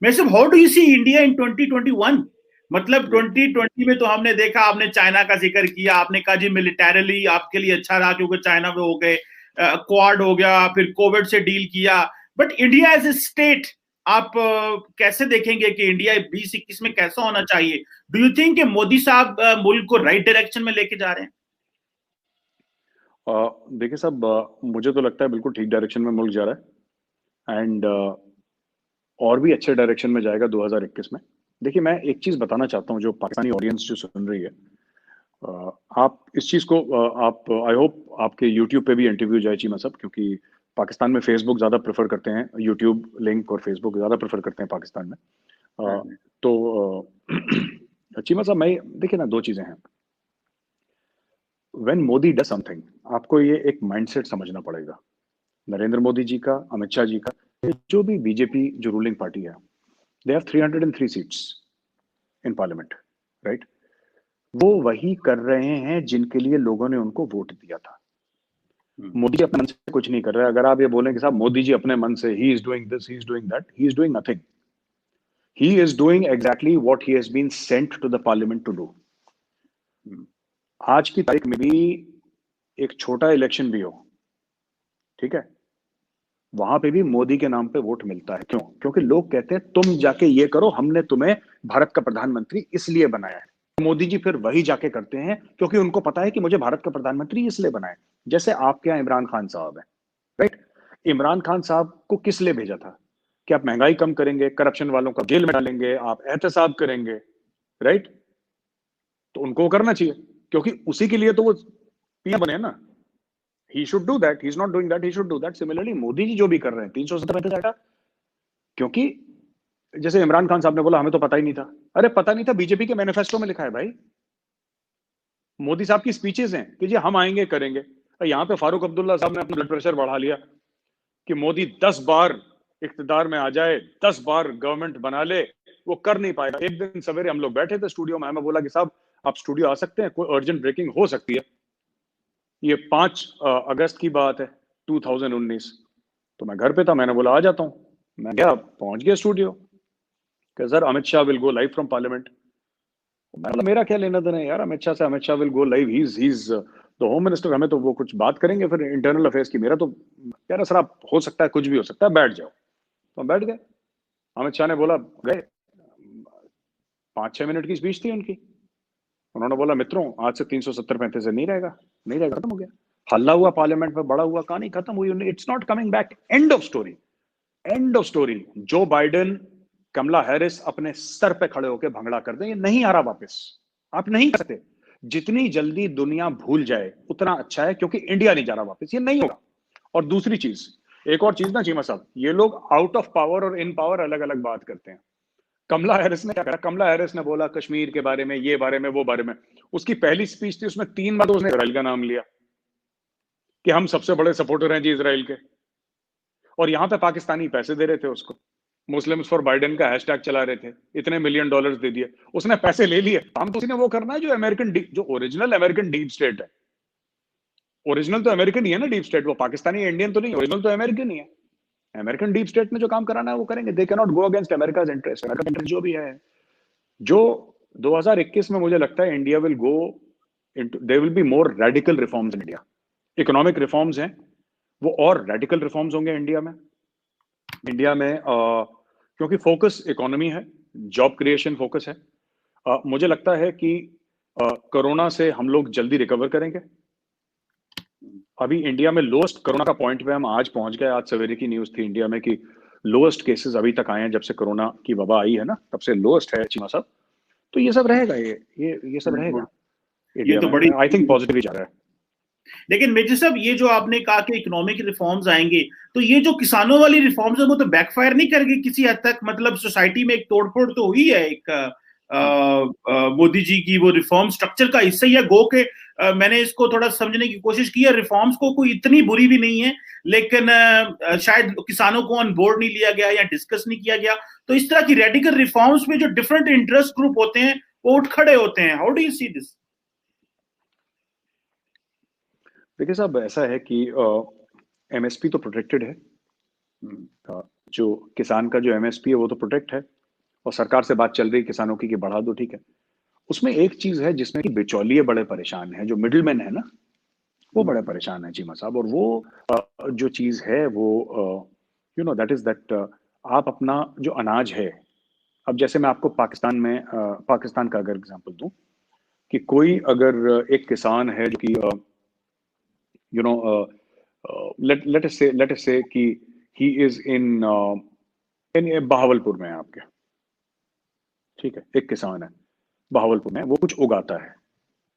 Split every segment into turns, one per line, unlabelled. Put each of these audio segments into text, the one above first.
मैं सब how do you see India in 2021? मतलब 2020 में तो हमने देखा, आपने चाइना का जिक्र किया, आपने कहा जी मिलिटरली आपके लिए अच्छा रहा क्योंकि चाइना में हो गए, क्वाड हो गया, फिर कोविड से डील किया, but India as a state आप कैसे देखेंगे कि इंडिया 2021 में कैसा होना चाहिए? डू यू थिंक कि मोदी साहब मुल्क को राइट डायरेक्शन में लेके जा रहे हैं?
देखिए साहब, मुझे तो लगता है बिल्कुल ठीक डायरेक्शन में मुल्क जा रहा है, एंड और भी अच्छे डायरेक्शन में जाएगा 2021 में। देखिए, मैं एक चीज बताना चाहता हूँ जो पाकिस्तानी ऑडियंस जो सुन रही है, आप इस चीज को आप आई होप आपके यूट्यूब पे भी इंटरव्यू जाए चीमा साहब, क्योंकि पाकिस्तान में फेसबुक ज्यादा प्रेफर करते हैं, यूट्यूब लिंक और फेसबुक ज्यादा प्रेफर करते हैं पाकिस्तान में। तो चीमा साहब, मैं देखिए ना, दो चीजें हैं। व्हेन मोदी डज समथिंग, आपको ये एक माइंडसेट समझना पड़ेगा। नरेंद्र मोदी जी का, अमित शाह जी का, जो भी बीजेपी जो रूलिंग पार्टी है, they have 303 seats in parliament, right? वो वही कर रहे हैं जिनके लिए लोगों ने उनको वोट दिया था। मोदी जी अपने मन से कुछ नहीं कर रहे। अगर आप ये बोलें कि साहब मोदी जी अपने मन से he is doing this, he is doing that, he is doing nothing. He is doing exactly what he has been sent to the parliament to do. आज की तारीख में भी एक छोटा इलेक्शन भी हो, ठीक है, वहां पे भी मोदी के नाम पे वोट मिलता है। क्यों? क्योंकि लोग कहते हैं तुम जाके ये करो, हमने तुम्हें भारत का प्रधानमंत्री इसलिए बनाया है। मोदी जी फिर वही जाके करते हैं क्योंकि उनको पता है कि मुझे भारत का प्रधानमंत्री इसलिए बनाया। जैसे आपके यहाँ इमरान खान साहब है, राइट? इमरान खान साहब को किस लिए भेजा था? कि आप महंगाई कम करेंगे, करप्शन वालों को जेल में डालेंगे, आप एहतसाब करेंगे, राइट? तो उनको करना चाहिए क्योंकि उसी के लिए तो वो पीएम बने हैं ना। He should do that, he is not doing that, he should do that. Similarly Modi ji जो भी कर रहे हैं 370 जाएगा, क्योंकि जैसे इमरान खान साहब ने बोला हमें तो पता ही नहीं था। अरे पता नहीं था, बीजेपी के मैनिफेस्टो में लिखा है भाई। मोदी साहब की स्पीचेस हैं कि जी हम आएंगे करेंगे। यहां पे फारूक अब्दुल्ला साहब ने अपना ब्लड प्रेशर बढ़ा लिया कि मोदी 10 बार इक्तदार में आ जाए, 10 बार गवर्नमेंट बना ले, वो कर नहीं पाएगा। एक दिन सवेरे हम लोग बैठे थे स्टूडियो में, हमें बोला कि साहब आप स्टूडियो आ सकते हैं, कोई अर्जेंट ब्रेकिंग हो सकती है। ये 5 अगस्त की बात है 2019। तो मैं घर पे था, मैंने बोला आ जाता हूं। मैं गया, पहुंच गया स्टूडियो कि sir Amit Shah will go live from parliament. मैं बोला मेरा क्या लेना देना है यार अमित शाह से, Amit Shah will go live, he is the home minister, हमें तो वो कुछ बात करेंगे फिर इंटरनल अफेयर्स की। मेरा तो कह रहा सर आप, हो सकता है कुछ भी हो सकता है, बैठ जाओ। तो हम बैठ गए। अमित शाह ने बोला, गए, 5-6 मिनट की स्पीच थी उनकी। उन्होंने बोला मित्रों आज से 370-35 से नहीं रहेगा, नहीं रहेगा, खत्म हो गया। हल्ला हुआ पार्लियामेंट में, बड़ा हुआ, कहानी खत्म हुई, it's not coming back, end of story, end of story. Joe Biden, Kamala Harris अपने सर पे खड़े होकर भंगड़ा कर दें, ये नहीं आ रहा वापस, आप नहीं कर सकते। जितनी जल्दी दुनिया भूल जाए उतना अच्छा है, क्योंकि इंडिया नहीं जा रहा वापस, ये नहीं होगा। और दूसरी चीज, एक और चीज ना चीमा साहब, ये लोग आउट ऑफ पावर और इन पावर अलग अलग बात करते हैं। कमला हैरिस ने क्या करा? कमला हैरिस ने बोला कश्मीर के बारे में, ये बारे में, वो बारे में। उसकी पहली स्पीच थी, उसमें 3 बार उसने इसराइल का नाम लिया कि हम सबसे बड़े सपोर्टर हैं जी इसराइल के। और यहां पे पाकिस्तानी पैसे दे रहे थे उसको, मुस्लिम्स फॉर बाइडेन का हैशटैग चला रहे थे, इतने $1 मिलियन दे दिए, उसने पैसे ले लिए। हम तो उसी ने वो करना है जो अमेरिकन, जो ओरिजिनल अमेरिकन डीप स्टेट है। ओरिजिनल तो अमेरिकन ही है ना डीप स्टेट, वो पाकिस्तानी इंडियन तो नहीं, ओरिजिनल तो अमेरिकन ही है। अमेरिकन डीप स्टेट में जो काम कराना है वो करेंगे। They can not go against America's interest. America interest जो भी है, जो 2021 में मुझे लगता है India will go into, there will be more radical reforms in India. Economic reforms हैं वो, और रेडिकल रिफॉर्म्स होंगे इंडिया में। क्योंकि फोकस इकोनॉमी है, जॉब क्रिएशन फोकस है। मुझे लगता है कि कोरोना से हम लोग जल्दी रिकवर करेंगे। अभी इंडिया में लोएस्ट कोरोना का पॉइंट पे हम आज पहुंच गए। आज सवेरे की न्यूज थी इंडिया में कि लोएस्ट केसेस अभी तक आए हैं जब से कोरोना की वबा आई है ना, तब से लोएस्ट है चीमा साहब। तो ये सब रहेगा, ये सब रहेगा
ये
इंडिया
तो
में।
बड़ी,
आई थिंक पॉजिटिव ही जा रहा है।
लेकिन मेजर साहब ये जो आपने कहा कि इकोनॉमिक रिफॉर्म्स आएंगे, तो ये जो किसानों वाली रिफॉर्म्स है वो तो बैकफायर नहीं करेगी किसी हद तक? मतलब सोसाइटी में एक तोड़फोड़ तो हुई है, एक मोदी जी की वो रिफॉर्म स्ट्रक्चर का हिस्सा ही है गो के। मैंने इसको थोड़ा समझने की कोशिश की है, रिफॉर्म्स को कोई इतनी बुरी भी नहीं है, लेकिन शायद किसानों को ऑन बोर्ड नहीं लिया गया या डिस्कस नहीं किया गया। तो इस तरह की रेडिकल रिफॉर्म्स में जो डिफरेंट इंटरेस्ट ग्रुप होते हैं वो उठ खड़े होते हैं। How do you see this?
देखिए साहब, ऐसा है कि एमएसपी तो प्रोटेक्टेड है, जो किसान का जो एमएसपी है वो तो प्रोटेक्ट है, और सरकार से बात चल रही है किसानों की कि बढ़ा दो, ठीक है। उसमें एक चीज है जिसमें कि बिचौलिए बड़े परेशान हैं, जो मिडिल मैन है ना, वो बड़े परेशान है चीमा साहब। और वो जो चीज है वो दैट इज दैट आप अपना जो अनाज है, अब जैसे मैं आपको पाकिस्तान का अगर एग्जांपल दूं, कि कोई अगर एक किसान है जो कि यू नो लेट अस से कि ही इज इन बहावलपुर में है आपके, ठीक है, एक किसान है बहावलपुर में, वो कुछ उगाता है,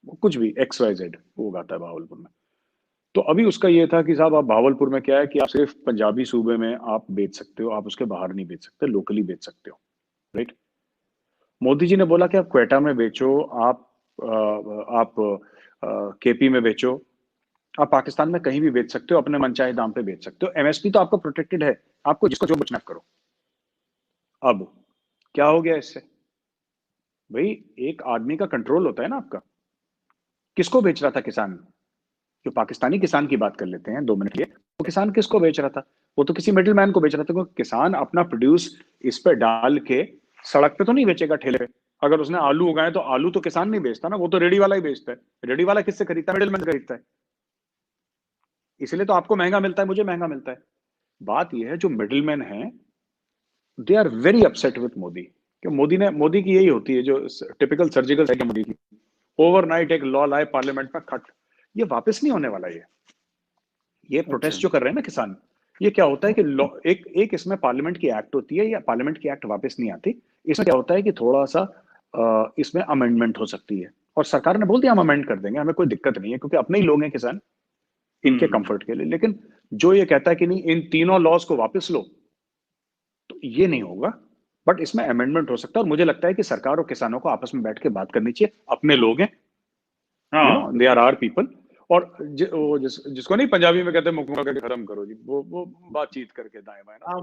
वो कुछ भी XYZ वो उगाता है बहावलपुर में। तो अभी उसका ये था कि साहब आप बहावलपुर में क्या है कि आप सिर्फ पंजाबी सूबे में आप बेच सकते हो, आप उसके बाहर नहीं बेच सकते, लोकली बेच सकते हो, राइट। मोदी जी ने बोला कि आप क्वेटा में बेचो, आप केपी में बेचो, आप पाकिस्तान में कहीं भी बेच सकते हो, अपने मनचाहे दाम पे बेच सकते हो, एमएसपी तो आपका प्रोटेक्टेड है, आपको जिसको जो बेचना करो। अब क्या हो गया इससे? भाई एक आदमी का कंट्रोल होता है ना आपका, किसको बेच रहा था किसान? जो पाकिस्तानी किसान की बात कर लेते हैं 2 मिनट के लिए, वो किसान किसको बेच रहा था? वो तो किसी मिडिल मैन को बेच रहा था, क्योंकि किसान अपना प्रोड्यूस इस पे डाल के सड़क पे तो नहीं बेचेगा, ठेले पे। अगर उसने आलू उगाए तो आलू तो किसान नहीं बेचता ना, वो तो रेडी वाला ही बेचता है। रेडी वाला किससे खरीदता है? मिडिल मैन खरीदता है। इसलिए तो आपको महंगा मिलता है, मुझे महंगा मिलता है। बात यह है जो मिडिल मैन है, they are very upset with Modi, कि मोदी की यही होती है जो टिपिकल सर्जिकल है मोदी की, ओवरनाइट एक लॉ लाए पार्लियामेंट में, खट, ये वापस नहीं होने वाला। ये प्रोटेस्ट जो कर रहे हैं ना किसान, ये क्या होता है कि एक इसमें पार्लियामेंट की एक्ट होती है, या पार्लियामेंट की एक्ट वापस नहीं आती। इसमें क्या होता है कि थोड़ा सा इसमें अमेंडमेंट हो सकती है, और सरकार ने बोल दिया हम अमेंड कर देंगे, हमें कोई दिक्कत नहीं है, क्योंकि अपने ही लोग हैं किसान, इनके कंफर्ट के लिए। लेकिन जो ये कहता है कि नहीं इन तीनों लॉज को वापस लो, तो ये नहीं होगा। बट इसमें अमेंडमेंट हो सकता है, और मुझे लगता है कि सरकार और किसानों को आपस में बैठ के बात करनी चाहिए, अपने लोग हैं, दे आर आवर पीपल। और जिसको नहीं पंजाबी में कहते हैं मुकम्मल करके खत्म करो जी, वो बातचीत करके दाएं बाएं ना,